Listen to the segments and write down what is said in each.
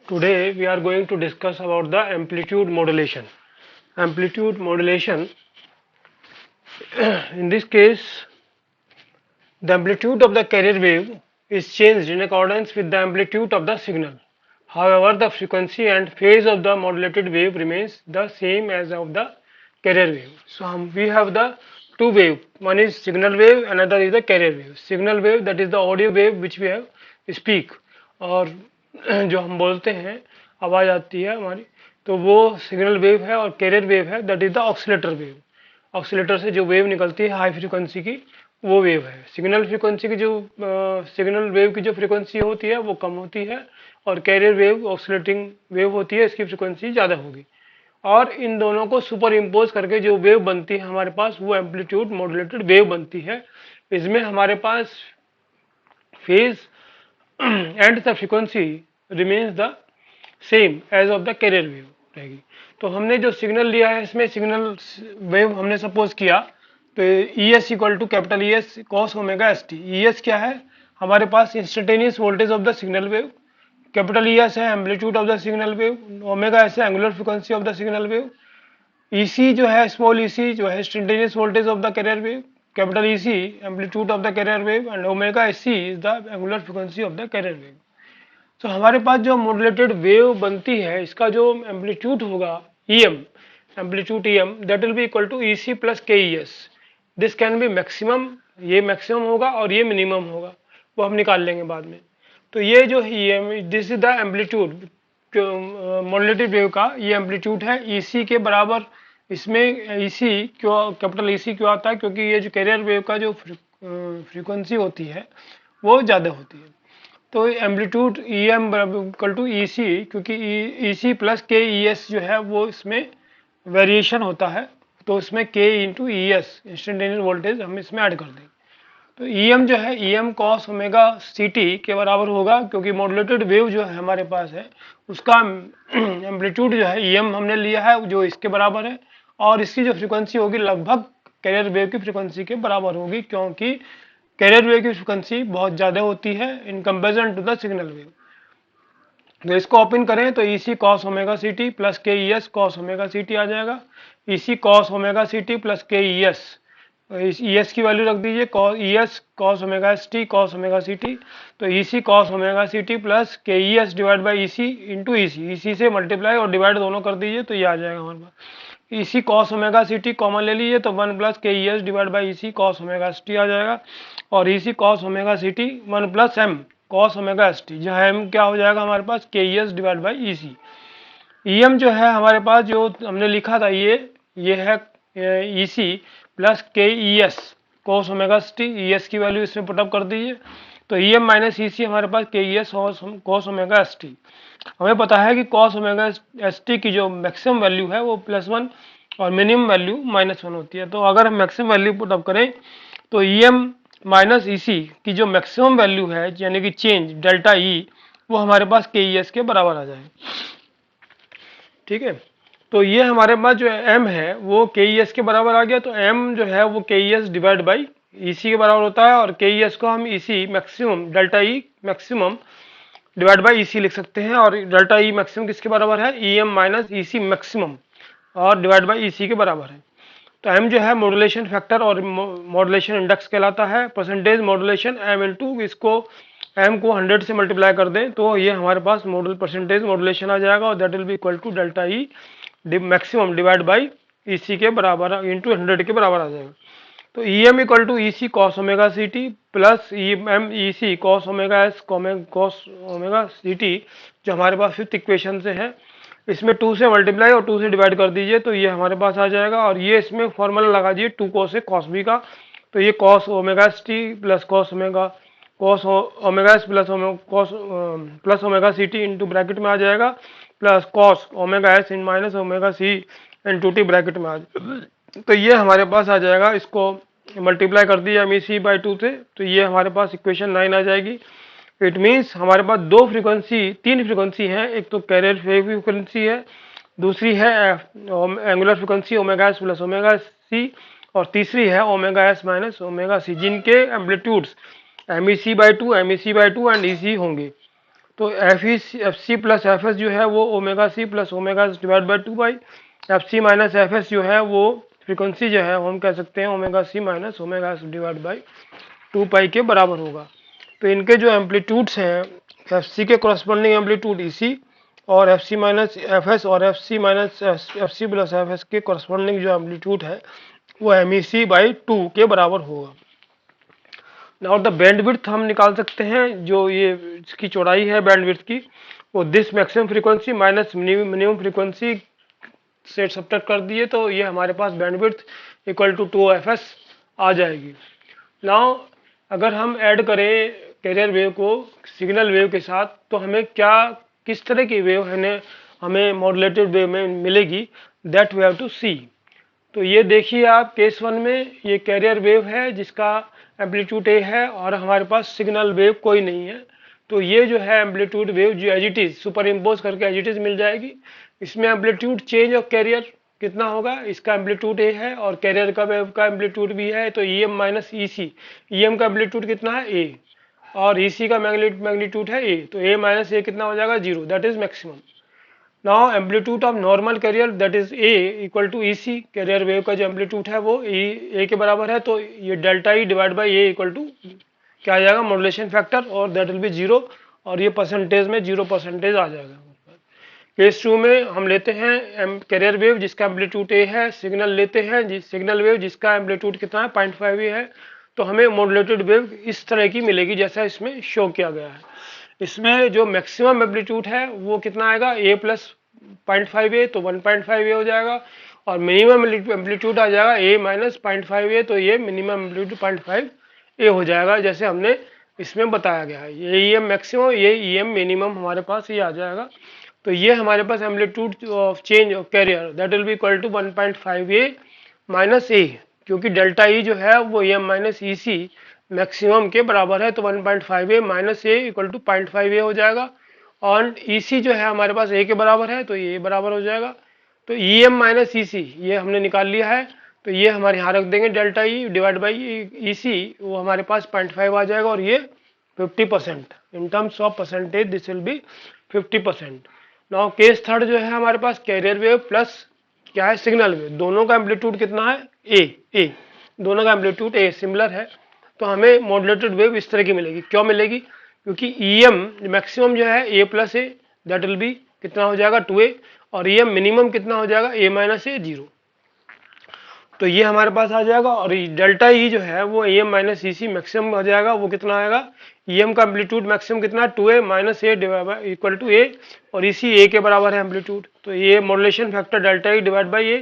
Today we are going to discuss about the amplitude modulation. Amplitude modulation, in this case, the amplitude of the carrier wave is changed in accordance with the amplitude of the signal. However, the frequency and phase of the modulated wave remains the same as of the carrier wave. So we have the two wave. One is signal wave, another is the carrier wave. Signal wave, that is the audio wave which we have speak, और जो हम बोलते हैं आवाज़ आती है हमारी, तो वो सिग्नल वेव है, और कैरियर वेव है that is the oscillator wave. Oscillator से जो वेव निकलती है हाई फ्रीक्वेंसी की, वो वेव है. सिग्नल फ्रीक्वेंसी की जो सिग्नल वेव की जो फ्रीक्वेंसी होती है वो कम होती है, और कैरियर वेव ऑक्सीलेटिंग वेव होती है, इसकी फ्रीक्वेंसी ज़्यादा होगी. और इन दोनों को सुपर इम्पोज करके जो वेव बनती है हमारे पास, वो एम्पलीट्यूड मॉड्यूलेटेड वेव बनती है. इसमें हमारे पास phase and the frequency remains the same as of the carrier wave रहेगी. तो हमने जो सिग्नल लिया है, इसमें सिग्नल वेव हमने सपोज किया, तो E S equal to capital E S cos omega S T. E S क्या है हमारे पास? Instantaneous voltage of the signal wave. Capital E S है amplitude of the signal wave. Omega S है angular frequency of the signal wave. E C जो है, small E C जो है instantaneous voltage of the carrier wave. Capital E C amplitude of the carrier wave, and omega S C is the angular frequency of the carrier wave. तो हमारे पास जो modulated wave बनती है, इसका जो amplitude होगा EM, amplitude EM, that will be equal to EC plus KES. This can be maximum, ये maximum होगा और ये मिनिमम होगा, वो हम निकाल लेंगे बाद में. तो ये जो EM, this is the amplitude modulated wave का, ये एम्पलीट्यूड है EC के बराबर. इसमें EC क्यों, कैपिटल EC क्यों आता है? क्योंकि ये जो कैरियर वेव का जो फ्रीक्वेंसी होती है वो ज़्यादा होती है. तो amplitude EM equal to EC, क्योंकि EC प्लस KES जो है वो इसमें वेरिएशन होता है, तो इसमें K into ES instantaneous voltage हम इसमें ऐड कर देंगे. तो EM जो है EM कॉस ओमेगा CT के बराबर होगा, क्योंकि मॉड्यूलेटेड वेव जो है हमारे पास है उसका एम्पलीट्यूड जो है EM हमने लिया है जो इसके बराबर है, और इसकी जो फ्रीक्वेंसी होगी लगभग कैरियर वेव की फ्रीक्वेंसी के बराबर होगी, क्योंकि कैरियर वेव की फ्रीक्वेंसी बहुत ज़्यादा होती है in comparison to the signal wave. तो इसको ओपन करें तो EC cos omega CT plus KES cos omega CT आ जाएगा. EC cos omega CT plus KES, ES की वैल्यू रख दीजिए, ES cos omega ST cos omega CT. तो EC cos omega CT plus KES divide by EC into EC से multiply और डिवाइड दोनों कर दीजिए, तो ये आ जाएगा हमारे पास. EC cos omega CT common ले लीजिए, तो 1 plus KES divide by EC cos omega ST आ जाएगा, और EC cos omega CT 1 plus M cos omega ST, जहाँ M क्या हो जाएगा हमारे पास? KES divide by EC. EM जो है हमारे पास जो हमने लिखा था, ये है EC plus KES cos omega ST. ES की वैल्यू इसमें पुटअप कर दीजिए, तो EM माइनस EC हमारे पास KES कॉस ओमेगा ST. हमें पता है कि कॉस ओमेगा ST की जो मैक्सिमम वैल्यू है वो +1 और मिनिमम वैल्यू -1 होती है. तो अगर हम मैक्सिमम वैल्यू पुटअप करें तो EM माइनस EC की जो मैक्सिमम वैल्यू है, यानी कि चेंज डेल्टा E, वो हमारे पास KES के बराबर आ जाए. ठीक है, तो ये हमारे पास जो M है वो KES के बराबर आ गया. तो M जो है वो KES डिवाइड बाई EC के बराबर होता है, और KES को हम EC maximum delta E maximum divide by EC लिख सकते हैं, और डेल्टा E मैक्सिमम किसके बराबर है? EM माइनस EC मैक्सिमम और डिवाइड बाई EC के बराबर है. तो M जो है मॉड्यूलेशन फैक्टर और मॉड्यूलेशन इंडेक्स कहलाता है. परसेंटेज मॉड्यूलेशन M इंटू, इसको M को 100 से मल्टीप्लाई कर दें तो ये हमारे पास परसेंटेज मॉड्यूलेशन आ जाएगा, और that will be equal to delta E maximum divide by EC के बराबर इंटू 100 के बराबर आ जाएगा. तो EM equal to EC cos omega CT plus EM EC cos omega S cos omega CT, जो हमारे पास फिफ्थ इक्वेशन से है. इसमें 2 से मल्टीप्लाई और 2 से डिवाइड कर दीजिए, तो ये हमारे पास आ जाएगा. और ये इसमें फॉर्मूला लगा दीजिए 2 cos से cos b का, तो ये cos omega ST plus cos omega S plus omega CT into bracket में आ जाएगा, plus cos omega S in minus omega C into T bracket में आ जाएगा. तो ये हमारे पास आ जाएगा. इसको मल्टीप्लाई कर दिया MEC बाई 2 से, तो ये हमारे पास इक्वेशन 9 आ जाएगी. इट मीन्स हमारे पास तीन फ्रीक्वेंसी है. एक तो कैरियर वेव फ्रीक्वेंसी है, दूसरी है angular frequency omega S plus omega C, और तीसरी है ओमेगा S माइनस ओमेगा C, जिनके amplitudes MEC by 2 and EC होंगे. तो F C plus F S जो है वो omega C plus omega divide by 2 pi, F C minus F S जो है वो फ्रीक्वेंसी जो है हम कह सकते हैं omega C minus omega divide by 2 pi के बराबर होगा। तो इनके जो एम्पलीट्यूड्स हैं, एफ सी के कॉरस्पॉन्डिंग एम्पलीट्यूड ई सी और F C minus F S और F C minus F C plus F S के कॉरस्पॉन्डिंग जो एम्पलीट्यूड है वो एम ई सी बाई 2 के बराबर होगा। नाउ द बैंडविड्थ हम निकाल सकते हैं, जो ये इसकी चौड़ाई है बैंडविड्थ की, वो this maximum frequency minus minimum frequency से सब्ट्रैक्ट कर दिए तो ये हमारे पास बैंडविड्थ इक्वल टू 2fs आ जाएगी। नाउ अगर हम ऐड करें कैरियर वेव को सिग्नल वेव के साथ तो हमें क्या किस तरह की वेव हमें मॉड्यूलेटेड वेव में मिलेगी, दैट वी हैव टू सी। तो ये देखिए आप केस 1 में ये कैरियर वेव है जिसका एम्पलीट्यूड ए है और हमारे पास सिग्नल वेव कोई नहीं है। तो ये जो है एम्पलीट्यूड वेव जो as it is superimpose करके एज इट इज मिल जाएगी। इसमें एम्पलीट्यूड चेंज ऑफ कैरियर कितना होगा, इसका एम्पलीट्यूड ए है और कैरियर का वेव का एम्पलीट्यूड भी है, तो ई एम माइनस ई सी, ई एम का एम्पलीट्यूड कितना है ए और ई सी का मैग्नीट्यूड है ए, तो ए माइनस ए कितना हो जाएगा 0, that is maximum. Now amplitude of normal carrier that is A equal to E C, carrier wave का जो एम्पलीट्यूड है वो ए के बराबर है, तो ये delta E divide by A equal to क्या आ जाएगा मॉड्यूलेशन फैक्टर और दैट विल बी 0 और ये परसेंटेज में 0% आ जाएगा। केस 2 में हम लेते हैं कैरियर वेव जिसका एम्पलीट्यूड ए है, सिग्नल लेते हैं सिग्नल वेव जिसका एम्पलीट्यूड कितना है 0.5 ए है, तो हमें मॉड्यूलेटेड वेव इस तरह की मिलेगी जैसा इसमें शो किया गया है। इसमें जो मैक्सिमम एम्पलीट्यूड है वो कितना आएगा ए प्लस 0.5 ए, तो 1.5 ए हो जाएगा और मिनिमम एम्पलीट्यूड आ जाएगा ए माइनस 0.5 ए, तो ये मिनिमम एम्पलीट्यूड 0.5 ए हो जाएगा जैसे हमने इसमें बताया गया है। ये ई एम मैक्सिमम ये ई एम मिनिमम हमारे पास ये आ जाएगा। तो ये हमारे पास amplitude of change of carrier that will be equal to 1.5 A minus A, क्योंकि डेल्टा ई जो है वो M minus E C maximum के बराबर है, तो 1.5 A minus A equal to 0.5 A हो जाएगा और ई सी जो है हमारे पास ए के बराबर है तो ये बराबर हो जाएगा। तो ई एम माइनस ई सी ये हमने निकाल लिया है, तो ये हमारे यहाँ रख देंगे delta E divide by E सी, वो हमारे पास 0.5 आ जाएगा और ये 50% in terms of percentage this will be 50%। Now case 3 जो है हमारे पास कैरियर वेव प्लस क्या है सिग्नल वेव, दोनों का एम्पलीट्यूड कितना है ए, दोनों का एम्पलीट्यूड ए सिमिलर है, तो हमें मॉड्यूलेटेड वेव इस तरह की मिलेगी। क्यों मिलेगी, क्योंकि ई एम मैक्सिमम जो है A plus A that will be कितना हो जाएगा 2a और ई एम मिनिमम कितना हो जाएगा ए माइनस ए 0, तो ये हमारे पास आ जाएगा। और डेल्टा ई जो है वो A M minus E C maximum हो जाएगा, वो कितना आएगा ई एम का एम्पलीट्यूड मैक्सिमम कितना है 2a minus A equal to A और इसी ए के बराबर है एम्पलीट्यूड, तो ये modulation factor delta E divide by A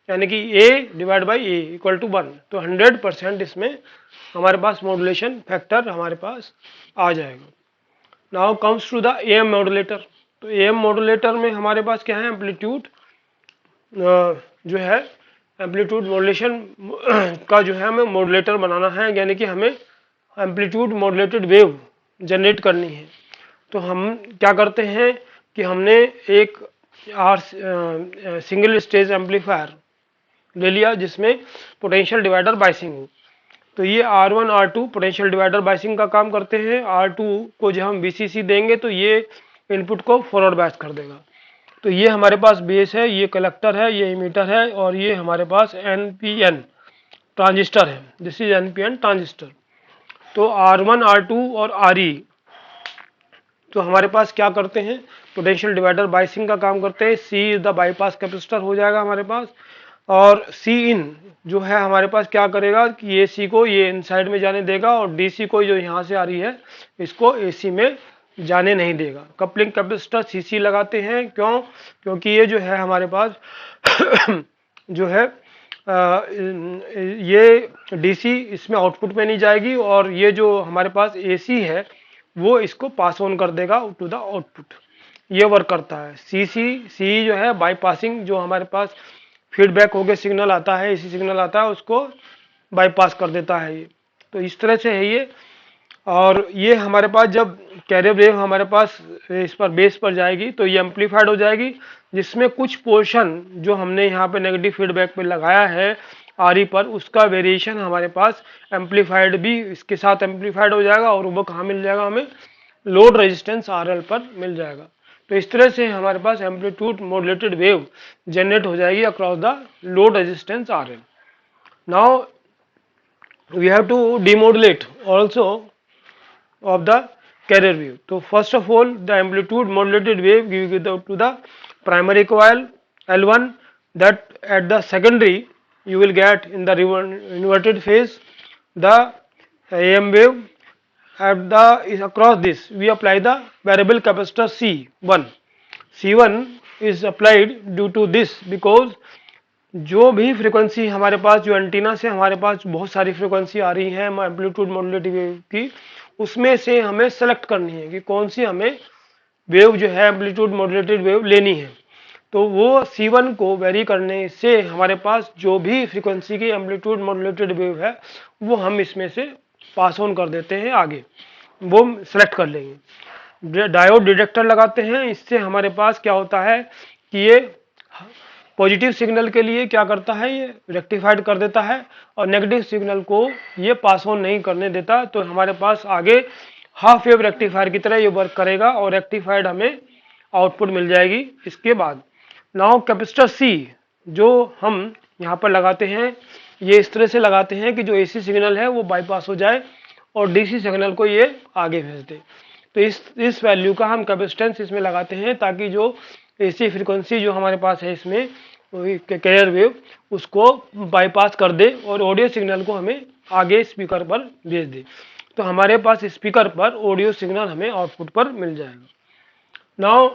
यानी कि A divide by A equal to 1, तो 100% इसमें हमारे पास मॉड्यूलेशन फैक्टर हमारे पास आ जाएगा। Now comes to the A M modulator, तो ए एम मॉड्यूलेटर में हमारे पास क्या है एम्पलीट्यूड जो है एम्पलीट्यूड मॉड्यूलेशन का जो है हमें मॉड्यूलेटर बनाना है, यानी कि हमें एम्पलीट्यूड मॉड्यूलेटेड वेव जनरेट करनी है। तो हम क्या करते हैं कि हमने एक सिंगल स्टेज एम्पलीफायर ले लिया जिसमें पोटेंशियल डिवाइडर बायसिंग हो, तो ये R1 R2 potential divider biasing का काम करते हैं। R2 को जब हम VCC देंगे तो ये इनपुट को फॉरवर्ड बायस कर देगा। तो ये हमारे पास बेस है, ये कलेक्टर है, ये इमीटर है और ये हमारे पास NPN ट्रांजिस्टर है, दिस इज NPN ट्रांजिस्टर। तो R1 R2 और RE तो हमारे पास क्या करते हैं पोटेंशियल डिवाइडर बायसिंग का काम करते हैं। C is the bypass capacitor हो जाएगा हमारे पास, और C इन जो है हमारे पास क्या करेगा कि ये C को ये इनसाइड में जाने देगा और DC को जो यहाँ से आ रही है इसको AC में जाने नहीं देगा। कपलिंग कैपेसिटर CC लगाते हैं, क्यों, क्योंकि ये जो है हमारे पास जो है ये DC इसमें आउटपुट में नहीं जाएगी और ये जो हमारे पास AC है वो इसको पास ऑन कर देगा टू द आउटपुट, ये वर्क करता है। C जो है बाईपासिंग, जो हमारे पास फीडबैक हो गया सिग्नल आता है, AC सिग्नल आता है उसको बाईपास कर देता है ये, तो इस तरह से है ये। और ये हमारे पास जब कैरियर वेव हमारे पास इस पर बेस पर जाएगी तो ये एम्पलीफाइड हो जाएगी, जिसमें कुछ पोर्शन जो हमने यहाँ पे नेगेटिव फीडबैक पे लगाया है RE पर उसका वेरिएशन हमारे पास एम्पलीफाइड भी इसके साथ एम्पलीफाइड हो जाएगा और वो कहाँ मिल जाएगा हमें लोड रेजिस्टेंस RL पर मिल जाएगा। तो इस तरह से हमारे पास एम्पलीट्यूड मॉड्यूलेटेड वेव जनरेट हो जाएगी across the load resistance RL। Now we have to demodulate also of the carrier wave. So first of all, the amplitude modulated wave given to the primary coil L1, that at the secondary you will get in the inverted phase the AM wave. At the is across this we apply the variable capacitor C1. C1 is applied due to this because जो भी frequency हमारे पास, जो antenna से हमारे पास बहुत सारी frequency आ रही है एम्पलीट्यूड मॉड्यूलेटेड वेव की, उसमें से हमें सेलेक्ट करनी है कि कौन सी हमें वेव जो है एम्पलीट्यूड मॉड्यूलेटेड वेव लेनी है। तो वो C1 को वेरी करने से हमारे पास जो भी फ्रीक्वेंसी की एम्पलीट्यूड मॉड्यूलेटेड वेव है वो हम इसमें से पास ऑन कर देते हैं, आगे वो सेलेक्ट कर लेंगे। डायोड डिटेक्टर लगाते हैं, इससे हमारे पास क्या होता है कि ये पॉजिटिव सिग्नल के लिए क्या करता है, ये रेक्टिफाइड कर देता है और नेगेटिव सिग्नल को ये पास ऑन नहीं करने देता। तो हमारे पास आगे हाफ वेव रेक्टिफायर की तरह ये वर्क करेगा और रेक्टिफाइड हमें आउटपुट मिल जाएगी। इसके बाद नाउ कैपेसिटर C जो हम यहाँ पर लगाते हैं, ये इस तरह से लगाते हैं कि जो AC सिग्नल है वो बाईपास हो जाए और DC सिग्नल को ये आगे भेज दे। तो इस वैल्यू का हम कैपेसिटेंस इसमें लगाते हैं ताकि जो AC फ्रीक्वेंसी जो हमारे पास है इसमें कैरियर वेव उसको बाईपास कर दे और ऑडियो सिग्नल को हमें आगे स्पीकर पर भेज दे। तो हमारे पास स्पीकर पर ऑडियो सिग्नल हमें आउटपुट पर मिल जाएगा। Now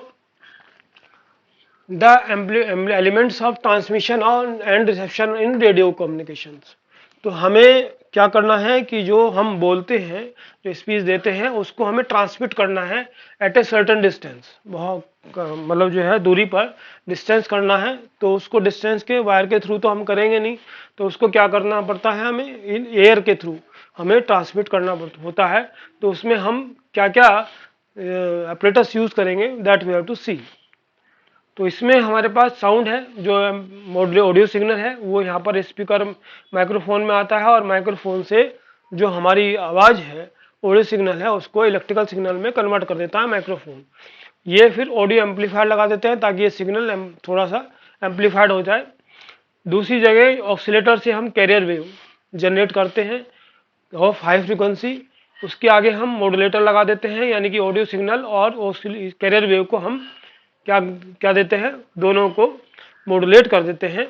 the elements of transmission and reception in radio communications. तो हमें क्या करना है कि जो हम बोलते हैं, जो स्पीच देते हैं, उसको हमें ट्रांसमिट करना है एट ए सर्टेन डिस्टेंस, बहुत मतलब जो है दूरी पर डिस्टेंस करना है। तो उसको डिस्टेंस के वायर के थ्रू तो हम करेंगे नहीं, तो उसको क्या करना पड़ता है, हमें इन एयर के थ्रू हमें ट्रांसमिट करना होता है। तो उसमें हम क्या क्या ऑपरेटर्स यूज करेंगे दैट वी हैव टू सी। तो इसमें हमारे पास साउंड है, जो ऑडियो सिग्नल है वो यहाँ पर स्पीकर माइक्रोफोन में आता है और माइक्रोफोन से जो हमारी आवाज़ है, ऑडियो सिग्नल है, उसको इलेक्ट्रिकल सिग्नल में कन्वर्ट कर देता है माइक्रोफोन। ये फिर ऑडियो एम्पलीफायर लगा देते हैं ताकि ये सिग्नल थोड़ा सा एम्पलीफाइड हो जाए। दूसरी जगह ऑक्सीलेटर से हम कैरियर वेव जनरेट करते हैं ऑफ हाई फ्रीक्वेंसी, उसके आगे हम मॉड्यूलेटर लगा देते हैं, यानी कि ऑडियो सिग्नल और कैरियर वेव को हम क्या क्या देते हैं, दोनों को मॉड्यूलेट कर देते हैं।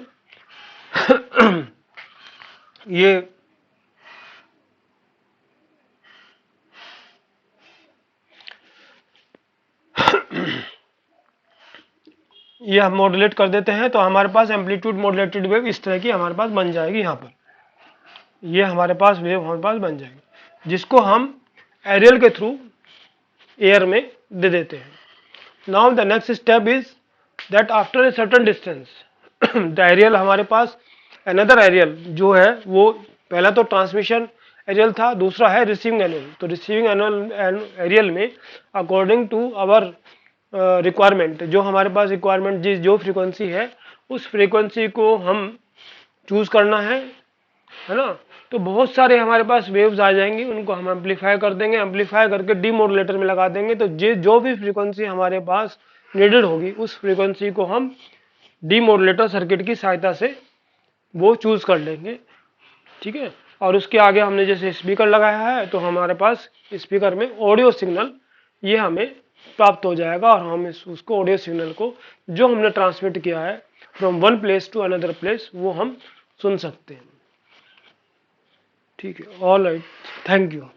ये हम मॉड्यूलेट कर देते हैं तो हमारे पास एम्पलीट्यूड मॉड्यूलेटेड वेव इस तरह की हमारे पास बन जाएगी। यहाँ पर ये हमारे पास वेव हमारे पास बन जाएगी, जिसको हम एरियल के थ्रू एयर में दे देते हैं। Now the next step is that after a certain distance the aerial, हमारे पास अनदर एरियल जो है वो पहला तो ट्रांसमिशन एरियल था, दूसरा है रिसीविंग एरियल। तो रिसीविंग एरियल में अकॉर्डिंग टू आवर रिक्वायरमेंट, जो हमारे पास रिक्वायरमेंट जो फ्रीक्वेंसी है उस फ्रीक्वेंसी को हम चूज करना है ना। तो बहुत सारे हमारे पास वेव्स आ जाएंगी, उनको हम एम्पलीफाई कर देंगे, एम्पलीफाई करके डीमॉड्यूलेटर में लगा देंगे। तो जो भी फ्रीक्वेंसी हमारे पास नीडेड होगी उस फ्रीक्वेंसी को हम डीमॉड्यूलेटर सर्किट की सहायता से वो चूज कर लेंगे, ठीक है। और उसके आगे हमने जैसे स्पीकर लगाया है तो हमारे पास स्पीकर में ऑडियो सिग्नल ये हमें प्राप्त हो जाएगा और हम उसको ऑडियो सिग्नल को जो हमने ट्रांसमिट किया है from one place to another place वो हम सुन सकते हैं, ठीक है। All right, thank you.